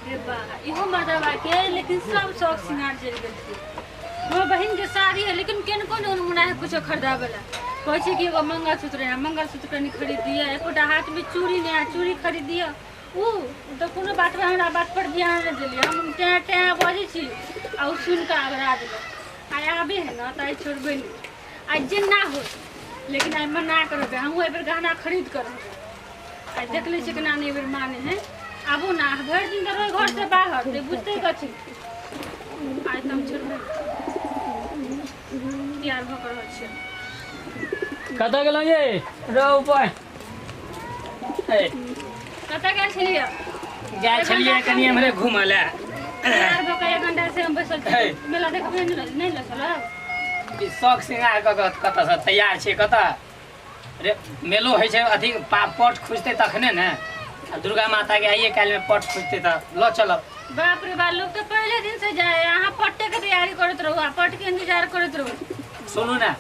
रे बा इहो मर्दवा के लेकिन सब शौक सिंगार चल गेल छै। हमर बहिन के शादी है लेकिन केन कोन मुना है कुछ खरीदाबला कहै छै कि एगो मंगलसूत्र कनी खरीद दिया, एकोटा हाथ में चूड़ी नहीं है चूड़ी खरीद दिया। ऊ तो कोनो बात में हमरा बात पर ध्यान नहीं देलिए। हम टे बजे छी आ सुन के आगरा देलक। आइ आबे है ना ताई छोड़बे नहीं। आज जे ना हो लेकिन आई मना करबे। हम एहि बेर गहना खरीद कर आई देख ले छी केना नहीं बेर माने है। आबू ना भर दिन तो घर से बाहर ते बुझते कथी। आज तुम छोड़बे तैयार भ कर छ। कतऽ गेलौ ये रौ ऊपर ए कतऽ गेल छलिए? जाय छलिए कनी हमरे घुमय ले। तैयार भ के 1 घंटा से हम बैसल छी। मेला देखबे नहीं ल चल। ई शौक सिंगार कतऽ से तैयार छै कतऽ रे मेलो होइ छै अथी पट खुजते तखने ने दुर्गा माता के आइए काल में पट खुजते त ल चलब। बाप रे बाप लोग तो पहले दिन से जाए यहाँ पट्टे के तैयारी करत रहो पट के इंतजार करत रहो। सुनू ना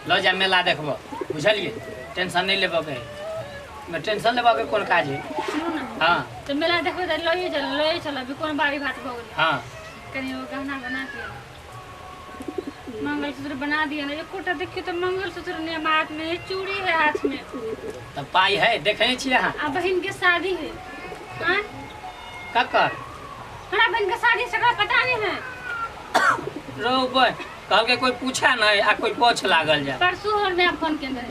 ल जा मेला देखबो बुझलिए टेंशन नहीं लेबो के मैं टेंशन लेबो के कोन काज है। सुनू ना हां तो मेला देखबे त लइए चल अभी कोन बारी भात भ गेल। हां कनी वो गहना बना के मंगलसूत्र बना दिया ना। एकोटा देखियो तो मंगलसूत्र ने हाथ में चूड़ी है हाथ में तब पाई है देखे छी हां। आ बहन के शादी है। हां ककर हमरा बहन के शादी से पता नहीं है। रो ऊपर कहल के कोई पूछा नहीं आ कोई पोछ लागल जा परसों और ने फोन के अंदर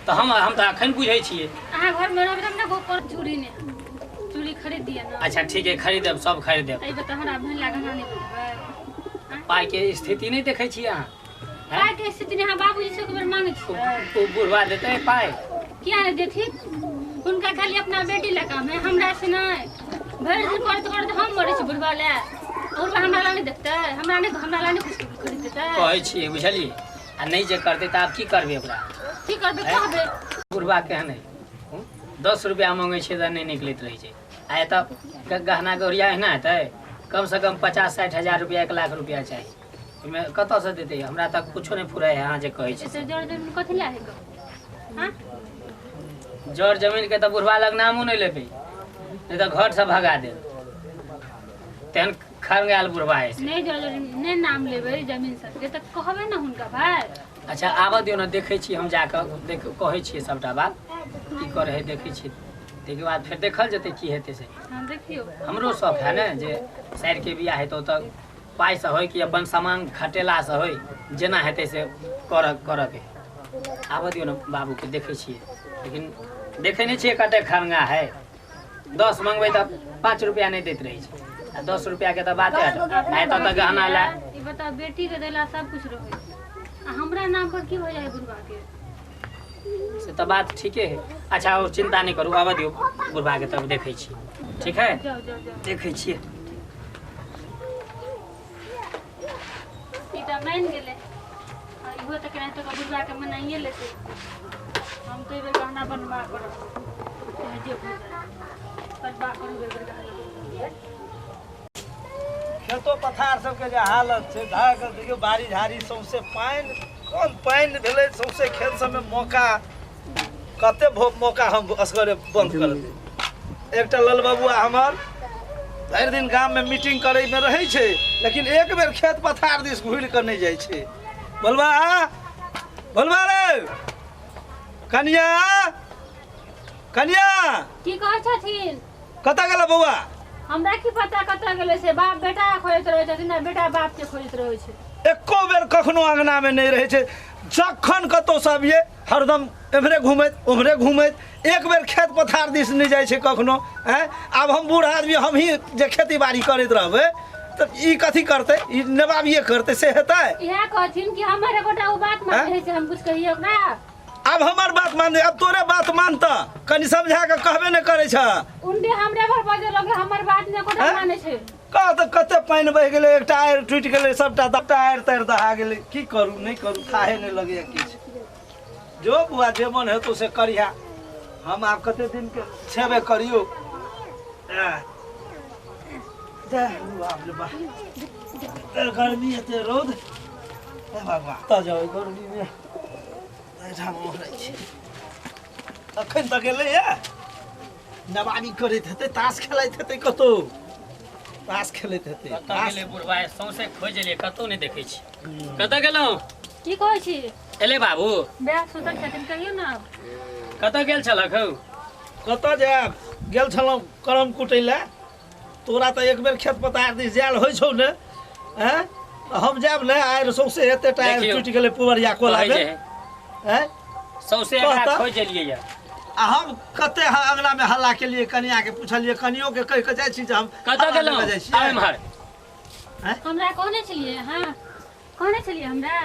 तो हम त अखन बुझै छिए। अहाँ घर में रहब हम ना गोपर चूड़ी ने चूड़ी खरीद दिया ना। अच्छा ठीक है खरीदब सब खरीदब। आई बता हमरा बहन लागना नहीं बुझबै पाई के स्थिति नहीं देखे छी अहाँ। पाई के स्थिति नहीं बाबूजी से खबर मांगे छी। ओ बुढ़वा देते पाई क्या नहीं देती उनका खाली अपना बेटी ला काम है हमरा से नहीं। भर दिन करते हम मरे छी बुढ़वा ले और हमरा ला नहीं देखते हमरा नहीं कुछ खरीद देते कहै छी बुझलिए आ नहीं जे करते त आप की करबे ओकरा की करबे कहबे। बुढ़वा के नहीं 10 रुपया मांगे छे त नहीं निकलत रही छे आ त गहना गौरिया है ना हेतै कम से कम 50-60 हजार रुपया 1 लाख रुपया चाहिए में कत से देते हमरा तक कुछो नहीं फुराय है। हाँ जे कहै छी से जड़ जमीन कथि ला है हां जड़ जमीन के त बुढ़वा लग नामो नहीं लेबे नहीं तो घर से भगा दे तेन खरगाल बुढ़वा है नहीं जड़ नहीं नाम लेबे जमीन सब के त कहबे ना हुनका भाई। अच्छा आबा दियो ना देखे छी हम जाकर देख कहै छी सबटा बात की करे है देखे छी ताके बाद फिर देखल जते की हेते से। हां देखियो हमरो शौक है ना जे शहर के बियाह हेतो त पाई से होय कि अपन सामान खटेला से होय जेना हेते से कर के आबा दियो ना बाबू के देखे छी लेकिन देखे नहीं छी कटे खरंगा है 10 मंगबै त 5 रुपया नहीं देत रही छै 10 रुपया के त बात है आय त गहना ला ई बता बेटी के देला सब कुछ रहे हमरा नाम पर की हो जाए बुढ़वा के से तो बात ठीक है। अच्छा और चिंता नहीं करू आबा दियो बुढ़वा के तब देखे छी ठीक है जाओ देखे छी। ई त मान गेले इहो त केना त बुढ़वा के मनाइए लेते हम तो एबे गहना बनवा करब जे बनवा करब एबे गहना खेतो पथार सबके जे हालत छै धाक देखियो बारी झाड़ी सौंसे पानि कोन पानि भेलै सौंसे खेत सबमे मौका कते मौका हम असगरे बंद कर दे। एकटा लाल बबुआ हमर भरि दिन गाम में मीटिंग करे में रहै छै लेकिन एक बेर खेत पथार दिस घुरि के नहीं जाइ छै। बोलबा रे कनिया की कहै छथिन कतऽ गेल बौआ? हमरा की पता कतऽ गेलै से बाप बेटा खोजैत रहै छथिन ना बेटा बाप के खोजैत रहै छै। एको बेर कखनो अंगना में नहीं रहे छे जखन कतो सब ये हरदम एम्हरे घूमैत ओम्हरे घूमैत एक बेर खेत पथार दिस नहीं जाए छे कखनो हैं। आब हम बूढ़ आदमी हम ही जे खेती बाड़ी करैत रहबै त ई कथी करते ई नवाबिए करते से हेतै। इहा कहथिन कि हमर एगोटा ओ बात मानै छै हम कुछ कहियो ओकरा। अब हमार बात मान दे अब तोरे बात मानता कनी समझा के कहबे न करे छ उनडे हमरे घर बजे लगे हमर बात ने कोटा माने छै का त कते पानी बह गेले एक टायर टूट गेले सबटा टायर तार दहा गेले की करू नहीं करू थाहे नहीं लगे किछ जो बुआ जे मन है तो से करिया हम आप कते दिन के छेबे करियो बाप रे बाप गर्मी है ते रोद भगवान त जाओ गर्मी में एठाम रहै छी अखन तक एलै नवाबी करैत हेतै ताश खेलैत हेतै कतौ ताश खेलैत हेतै कतऽ गेलै बुढ़वा सौंसे खोज एलियै कतौ नहि देखै छी कतऽ गेलहुँ की कहै छी एले बाबू ब्याह सुतल छथिन कहियो ना कतऽ गेल छलक हौ कतऽ जायब गेल छलहुँ करम कुटै लए तोरा तऽ एक बेर खेत पथार दिस जायल होइ छौ ने हैं हम जायब ने आएर सौंसे हेतै टायर देखियौ, टूटि गेलै पुवरिया कोलामे हैं सौंसे एकरा खोज एलियै यऽ आ हम कते अङ्गना में हल्ला केलियै कनिया के पूछलियै कनियो के कहि के जाइ छी जे हम कतऽ गेलहुँ जाइ छियै आब एम्हर हमरा कहने छलिए हां कहने छलिए हमरा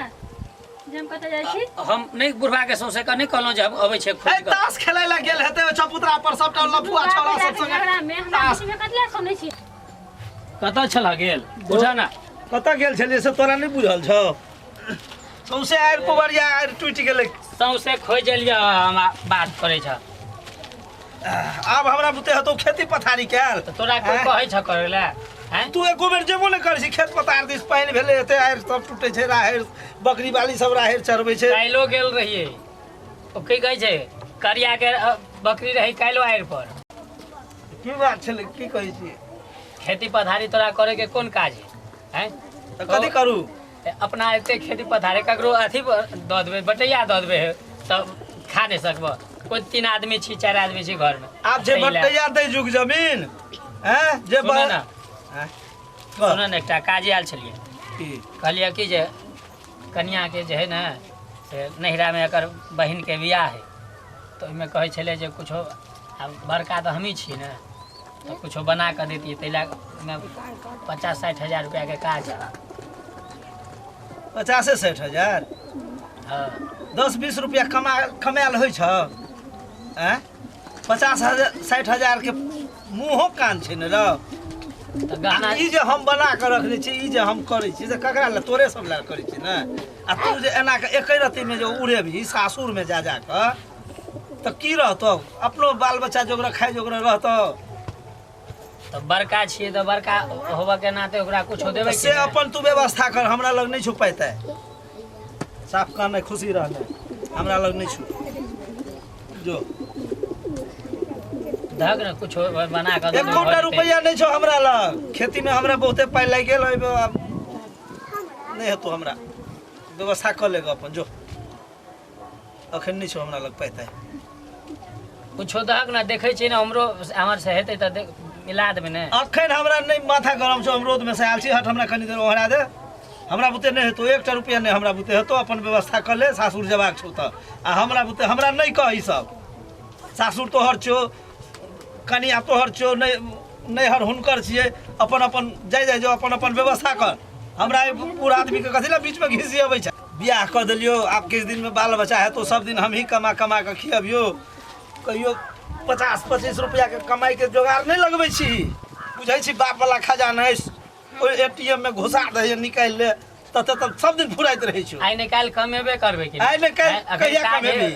जे हम कतऽ जाइ छी हम नहि बुढ़वा के सौंसे का नहि कहलहुँ जे हम अबै छै ए खोज कऽ ताश खेलै लए गेल हेतै ओइ चबूतरा पर सबटा लफुआ छौड़ा सब संगे झगड़ा में हमरा बीच में कतला सुनै छी कतऽ छलह गेल बुझा ना कतऽ गेल छलियै से तोरा नहि बुझल छौ सौंसे आएर पुवरिया आएर टूटि गेलै सौंसे खोज एलियै हम बात करै छ आब हमरा बुते हेतौ खेती पथारी कैल तऽ तोरा कोइ कहै छ करै लए हैं तू एको बेर जेबो नहि करै छी खेत पथार दिस पानि भेलै हेतै आएर सब टूटै छै राहैर बकरी बाली सब राहैर चरबै छै काल्हिओ गेल रहियै ओ की कहै छै करिया के बकरी रही काल्हिओ आएर पर की बात छलै की कहै छी खेती पथारी तोरा करे के कोन काज है हैं तऽ कथी करू अपना एते खेती पथारी ककरो अथी दऽ देबै बटैया दऽ देबै तब खा नहि सकबह कोइ 3 आदमी छी 4 आदमी छी घर में आब जे बटैया दै जुग जमीन हैं जे सुन ना हैं सुन ना एकटा काजे आयल छलियै की कहलियै कि जे कनिया के जे है ना से नैहरा में एकर बहिन के बियाह है तो ओहिमे कहै छलै जे कुछो आब बड़का तऽ हमही छी ने तो कुछो बना कऽ देतियै ताहि लए 50-60 हजार रुपया के काज है 50-60 हजार हाँ 10-20 रुपया कमायल होइ छ हैं 50-60 हजार के मुँहो कान छै ने रौ तऽ गहना ई जे हम बना कऽ रखने छी ई जे हम करै छी से ककरा लए तोरे सब लए करै छी ने आ तू जे एना के एकै रत्ती में जे उड़ेबही सासुर में जा कऽ तऽ की रहतौ अपनो बाल बच्चा जोगरा खाइ जोगरा रहतौ तऽ बड़का छियै तऽ बड़का होबऽ के नाते ओकरा कुछो देबै से अपन तू व्यवस्था कर हमरा लग नहीं छुपैते साफ कहना खुशी रहना हमरा लग नहीं छु जो धक ने कुछो बना कऽ एक कोटा रुपया नहीं छो हमरा लग खेती में हमरा बहुते पाई लग गेल नहीं हेतौ हमरा व्यवस्था कर लेगा अपन जो अखन नहीं छो हमरा लग पैते कुछो धक ने देखै छी ने हमरो हमर से हेतै तऽ मिला देबै ने अखन हमरा नहीं माथा गरम छो हम रोड में से आयल छी हट हमरा कनी देर ओहरा दे हमरा बुते नहीं हेतौ 1 रुपया नहीं हमरा बुते हेतौ अपन व्यवस्था कर ले सासुर जबाक छौ त आ हमरा बुते हमरा नहीं कह ई सब सासुर तोहर छौ कनिया तोहर छौ नहीं हर हुनकर छियै अपन अपन जाय जो अपन अपन व्यवस्था कर हमरा पूरा आदमी के कथि ला बीच में घिसी अबै छै बियाह कर देलियो आब किछ दिन में बाल बच्चा है तो सब दिन हम ही कमा के खियबियो कहियो 50-25 रुपया के कमाई के जोगाड़ नहीं लगबै छी बुझै छी बाप वाला खजाना है ओइ एटीएम में घुसा दे निकाल ले तब सब दिन फुराइत रहै छै आइ निकाल कमेबे करबै कि आइ निकाल कहिया कमेबी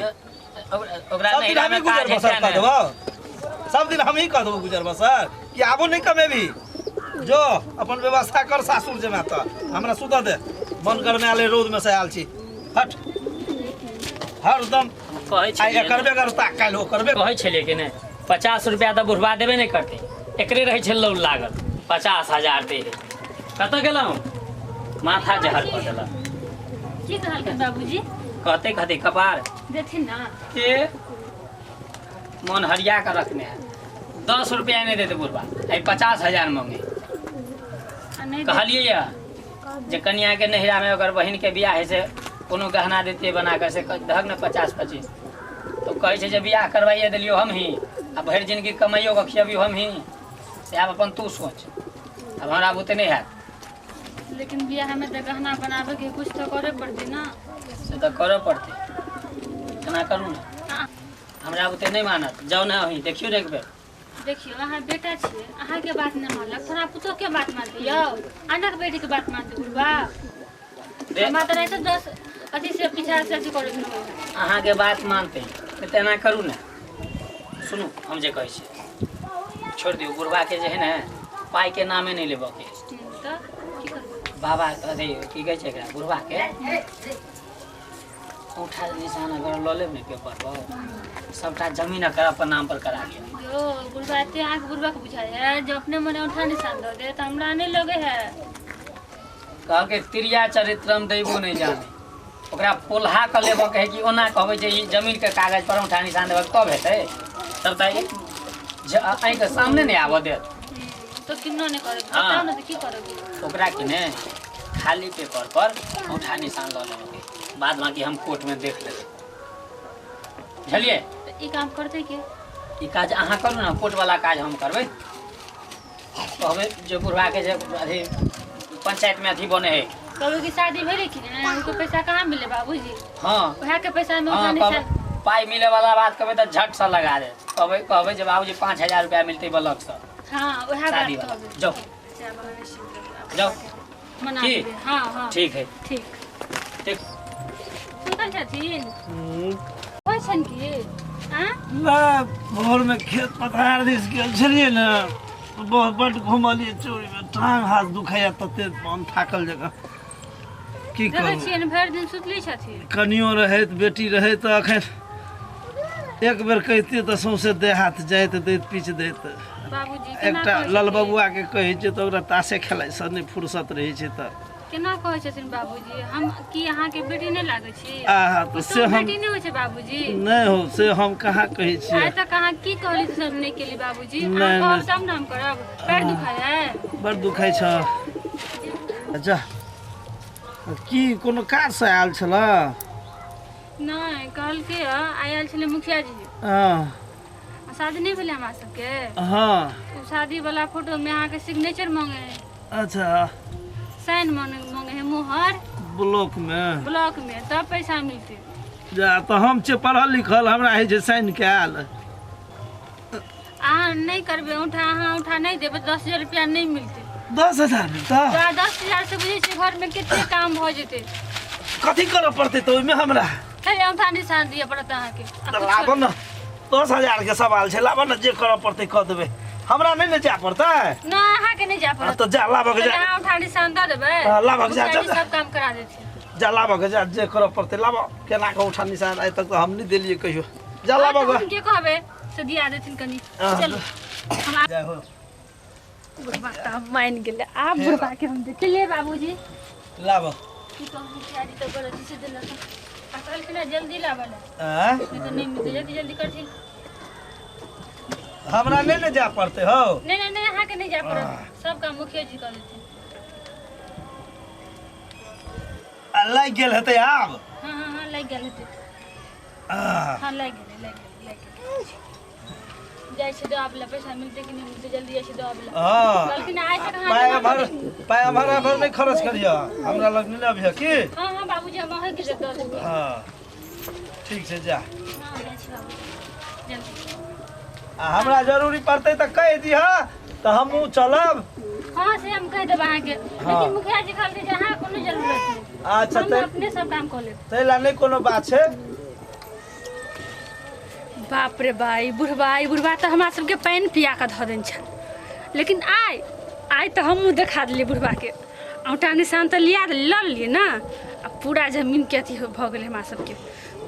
ओकरा सब दिन हम ही गुजर बसर कर देबो सब दिन हम ही कर देबो गुजर बसर कि आबो नहीं कमेबी जो अपन व्यवस्था कर सासुर जमा त हमरा सुत दे मन करने आले रोड में से आयल छी हट हरदम कहै छी आइ करबे करता काल्हि हो करबे कहै छलियै कि ने 50 रुपया तऽ बुढ़वा देबे नहि करतै एकरे रहै छै लौल लागल 50,000 दे कतऽ गेलहुँ माथा जहर कऽ देलक की कहलकै बाबूजी कहते कथी कपार देथिन ना के मन हरिया के रखने है 10 रुपया नहीं देते बुढ़वा आई 50,000 मांगे आ नहीं कहलिए या जे कनिया के नहिरा में अगर बहन के बियाह है से कोनो गहना देते बना कर से धक न 50-25 तो कहे छै जे बियाह करवाइए दिलियो हम ही आ भरि जिंदगी कमाइयो के खियबियो हम ही से आब अपन तू सोच अब हमरा बुते नहीं हैत लेकिन बियाह में तो गहना बनावे के कुछ तो करे पड़ती ना से तो करे पड़ते केना करू ना हाँ, हमरा बुते नहीं मानत जाओ ना अहीं देखियो ने एक बेर देखियो अहाँ बेटा छियै अहाँ के बात नहीं मानलक थोड़ा पुतो के बात मानते यौ अनक बेटी के बात मानते बुढ़वा हमरा तो रहते 10 अथी से पीछा से अथी करे के अहाँ के बात मानते तो तेना करू ना सुनू हम जे कहै छी छोड़ दियो बुढ़वा के जे है ना पाई के नामे नहीं लेबो के तो की करबो बाबा अथी की कहै छै एकरा बुढ़वा के उठा निशान अगर ल लेब ने पेपर पर सबटा जमीन अकर अपन नाम पर करा दिया जो बुढ़वा एते आँख बुढ़वा के बुझाए है जो अपने मने उठा निशान दे दे तो हमरा नहीं लगे है। कह के तिरिया चरित्रम दैबो नहीं जाने ओकरा पोल्हा क लेबो कहे कि ओना कहबै जे ई जमीन के कागज पर उठा निशान देबो तब हेतै तब त आइ के सामने नहीं आबो दे तो किन्नो ने करे बताओ ना तो की करोगे ओकरा कि ने खाली पेपर पर उठा निशान ल लेबे बाद बाकी हम कोर्ट में देख लेबै बुझलिए। तो ई काम करते के ई काज अहाँ करू ना कोर्ट वाला काज हम करबै कहबै जे बुढ़वा के जे अथी पंचायत में अथी बने है कहो की शादी भेले कि ने उनको पैसा कहाँ मिले बाबूजी। हाँ वहाँ के पैसा में हाँ उठा निशान पाई मिले वाला बात कहबै त झट सा लगा दे कहबै जे बाबूजी 5000 रुपया मिलते बलक से हाँ वहाँ शादी बात वाला कहबे जाओ जाओ मना की? देबे। हाँ हाँ ठीक है ठीक ठीक सुतल छथिन होइ छन की हां ला भोर में खेत पथार दिस गेल छलिए ना बहुत बड़ घुमलिए चोरी में टांग हाथ दुखाया तते मन थाकल जगह की देखै करू छियन भरि दिन सुतली छथिन। कनियो रहैत बेटी रहै त अखन एक बेर कहिते त सौंसे देह हाथ जाइत दैत पीछ दैत बाबूजी केना एकटा कहै लाल छथिन? बबुआ के कहै छै त ओकरा तासे खेलाइ सँ नहि फुर्सत रहै छै त केना कहै छथिन बाबूजी हम की अहाँ के बेटी नहीं लागै छी आहा त तो से हम बेटी नहीं होइ छै बाबूजी। नहीं हो से हम कहाँ कहै आइ छियै तक अहाँ की कहली सब नहीं केली बाबूजी। नहीं, अहाँ कहब नहीं। तब ना हम करब पैर दुखाय है बड़ दुखाइ छ अच्छा की कोनो काज से आयल छल नहीं कहलकै आयल छलै मुखिया जी हाँ शादी नहीं भेलै हमरा सबके हाँ उ शादी वाला फोटो में अहाँ के सिग्नेचर मांगे है अच्छा साइन मांगे है मोहर ब्लॉक में ब्लॉक में तब पैसा मिलते। जा तो हम छै पढ़ल लिखल हमरा है जे साइन के आयल अहाँ नहीं करबे अहाँ उठा नहीं देबे 10,000 रुपया नहीं मिलते। 10,000 मिलता 10,000 से बुझे छियै घर में कितने काम भ जेते कथी करऽ पड़तै तो ओइमे हमरा खाली उठा निशान दिए पड़त अहाँ के। त लाबऽ न 10,000 के सवाल छै लाबऽ न जे करऽ पड़तै कऽ देबै हमरा नहि ने जाय पड़तै ना अहाँ के नहीं जा पड़त त जा लाबऽ के जा अहाँ उठा निशान दे देबे लाबऽ के जा मुखिया जी सब काम करा देथिन। जा लाबऽ के जा जे करऽ पड़तै लाबऽ केना के उठा निशान आइ तक तो हम नहीं देलिए कहियो जा लाबऽ के हम के कहबे से दिया देथिन कनी चलो हम जय हो बुढ़बा त मान गेले आप बुढ़बा के हम देख ले बाबूजी लाबऽ की कहूं मुखिया जी तो गलती से देला अकल के ना जल्दी लाबल आ नहीं तो नहीं मिलते जल्दी जल्दी करथिन। हमरा नहीं ने जाय पड़तै हो नहीं नहीं नहीं अहाँ के नहीं जा पड़त सब काम मुखिया जी कर देथिन। लागि गेल हेतै आब हाँ हाँ हाँ लग गेल हेतै आ, हाँ लग गेल जाय छै दो आबला पैसा मिलते कि नहीं मिलते जल्दी ऐसे दो आबला हाँ गलती ना आइ तक पाय अहाँ भर नहीं खर्च करियो हमरा लग नहीं अभी की हाँ हाँ बाबूजी हम अहाँ के दे देब। हाँ ठीक छै जा हाँ जाय छै बाबूजी जल्दी आ हमरा जरूरी पड़तै त कहि दिह त हमहूँ चलब हाँ से हम कह देब अहाँ के लेकिन मुखिया जी कहलकै जे अहाँ कोनो जरूरत नहीं अच्छा हम तै अपने सब काम कर लेब। तैला नहीं कोनो बात छै बाप रे भाई बुढ़बा तो हमरा सबके पानि पिया के धऽ देन छल लेकिन आइ तो हमहूँ देखा देलियै बुढ़बा के औंठा निशान तो लिया लऽ लियै ना आ पूरा जमीन के अथी भऽ गेलै हमरा सबके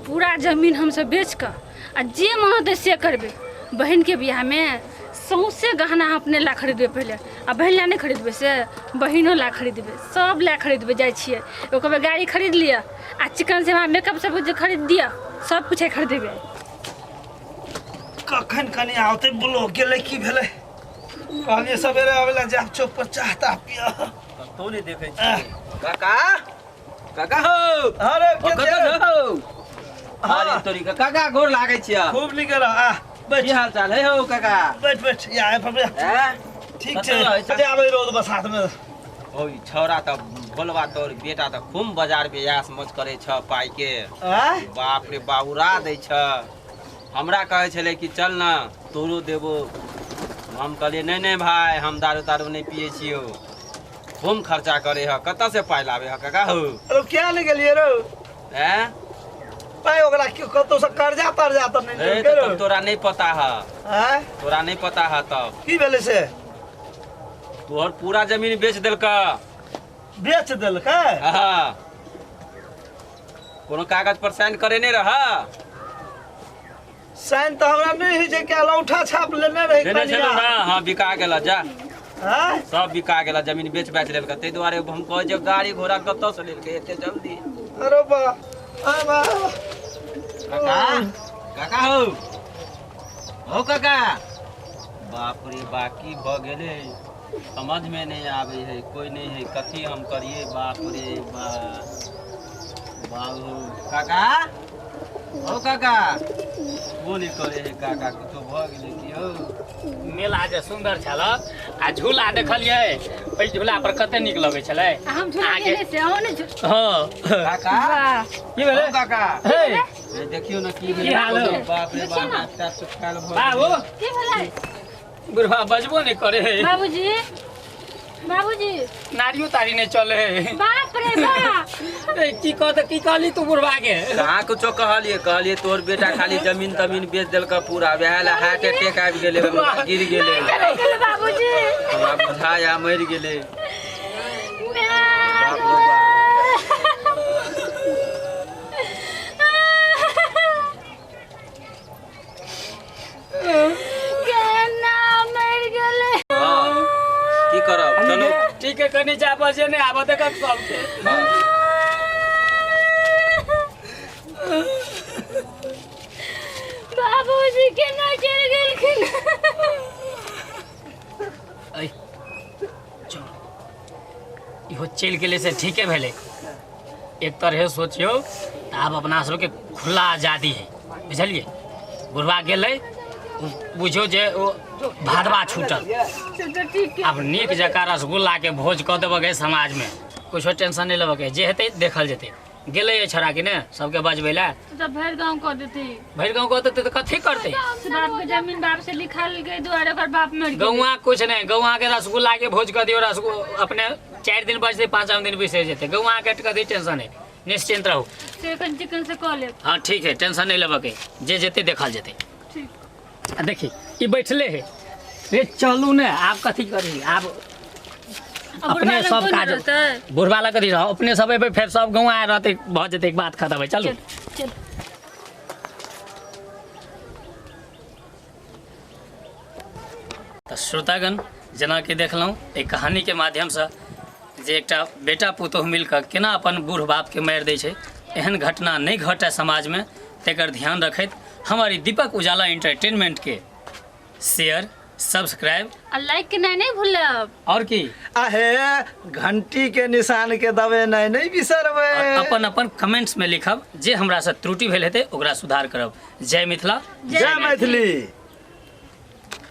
पूरा जमीन हमसब बेच कऽ आ जे मन होतै से करबै। बहन के बियाह में सौंसे गहना अपने ला खरीदबै पहिले आ बहन ला नहीं खरीदबै से बहिनो ला खरीदबै सब ला खरीदबै जाइ छियै एगो कहबै गाड़ी खरीद लिअ आ चिकन से हमरा मेकअप सब कुछ खरीद दिअ सब कुछ खरीदेबै। कखन कनी आउते ब्लॉक गेलै की भेलै कहलिए सवेरे आवेला जाब चौक पर चाह ताह पिया तो नहीं देखे काका काका हो अरे ओ कतऽ हो अरे तोरी का काका गोर लागै छिया खूब नीक रह आ बैठ की हाल चाल है हो काका बैठ बैठ या पर हैं ठीक कतऽ छै रहै छै? अरे आबै रोज बसात में ओ छौरा त बोलबा तोर बेटा त खूब बाजार पे यास मच करे छ पाई के आ बाप रे बाबूरा दै छ हमरा कहै छले कि चल ना तोरो देबो हम कहलिए नहीं नहीं भाई हम दारू तारू नहीं पिए छियो खूब खर्चा करे ह कतऽ से पाई लावे ह काका हो अरे क्या ले गेलिए रो हैं पाइ ओकरा क्यों कतो से कर्जा तर्जा त नहीं ए ले तो तोरा नहीं पता है हैं तोरा नहीं पता है तब की भेलै से तोहर पूरा जमीन बेच देलका बेच देलकै हाँ कोनो कागज पर साइन करे नहीं रहा साइन तो हमरा नहीं है जे के लौठा छाप लेने रही लेने चलो ना हाँ बिका गेला जा हां सब बिका गेला जमीन बेच लेलक तै दुआरे हम कह जे गाड़ी घोड़ा कतौ से लेलकै एते जल्दी अरे बा काका काका हो काका बाप रे बाकी भ गेले समझ में नहीं आवे है कोई नहीं है कथी हम करिए बाप रे बाबू काका ओ काका वो नहीं करे है काका कुछो भ गेले कि हो मेला जे सुंदर छल आ झूला देखलिए ओइ झूला पर कते नीक लगे छले हम झूला गेले से हो ने हाँ काका की भेले ओ काका हे ए देखियो ना की की हाल हो? बाप रे बाप नाश्ता सुखाल भ बाबू की भेलै बुढ़वा बजबो नहीं करे है बाबूजी बाबूजी नारियो तारी नहीं चले बाप रे बाप की कहली तू बुढ़वा के कहाँ कुछो कहलिए तोर बेटा खाली जमीन तमीन बेच देलक पूरा वएह हार्ट अटैक आबि गेले गिर गेले बाबूजी हमरा बुझाया मरि गेले की करब चलो ठीक है कनी जा बजे नहीं आबे देख सबके बाबूजी के ना चल गेलखिन ऐ चल इहो चल गेले से ठीक है भेले एक तरह सोचियो आब अपना सबके खुला आजादी है बुझलिए बुढ़वा गेलै बुझो जे ओ भादवा छूटल ठीक अब नीक जकाँ रसगुल्ला के भोज कऽ देबऽ समाज में कुछो टेंशन नहीं लेबऽ जे हेतै देखल जेतै गेलै छोड़ा कि ने सबके बजबै ला तो भर गांव कह देती भरि गाँव कऽ देतै तऽ कथी करतै बाप के जमीन बाप से लिखल गई दुआरे ओकर बाप मर गया गौआ कुछ नहीं गौआ के रसगुल्ला के भोज कर दियो अपने 4 दिन बचते 5 दिन बिसर जेते गौआ के कथी टेंशन है निश्चिंत रहू चिकन चिकन से कह ले हाँ ठीक है टेंशन नहीं लेबऽ जे जेते देखल जेते ठीक देखी ई बैठले है रे चलू ने आप कथी करी आप अपने सब काज बुढ़वा लग कथी रहो अपने सब एबै फेर सब गौआ रहते भ जेते एक बात खत्म है चलू चल तो श्रोतागण जेना कि देखलहुँ एक कहानी के माध्यम से जे एकटा बेटा पुतोह मिलकर केना अपन बूढ़ बाप के मारि दै छै एहन घटना नहीं घटे समाज में तेकर ध्यान रखैत हमारी दीपक उजाला एंटरटेनमेंट के शेयर सब्सक्राइब और लाइक के नहीं भूलब और की आहे घंटी के निशान के दबे नहीं बिसरबे और अपन अपन कमेंट्स में लिखब जे हमरा से त्रुटि भेल हेतै ओकरा सुधार करब जय मिथिला जय मैथिली।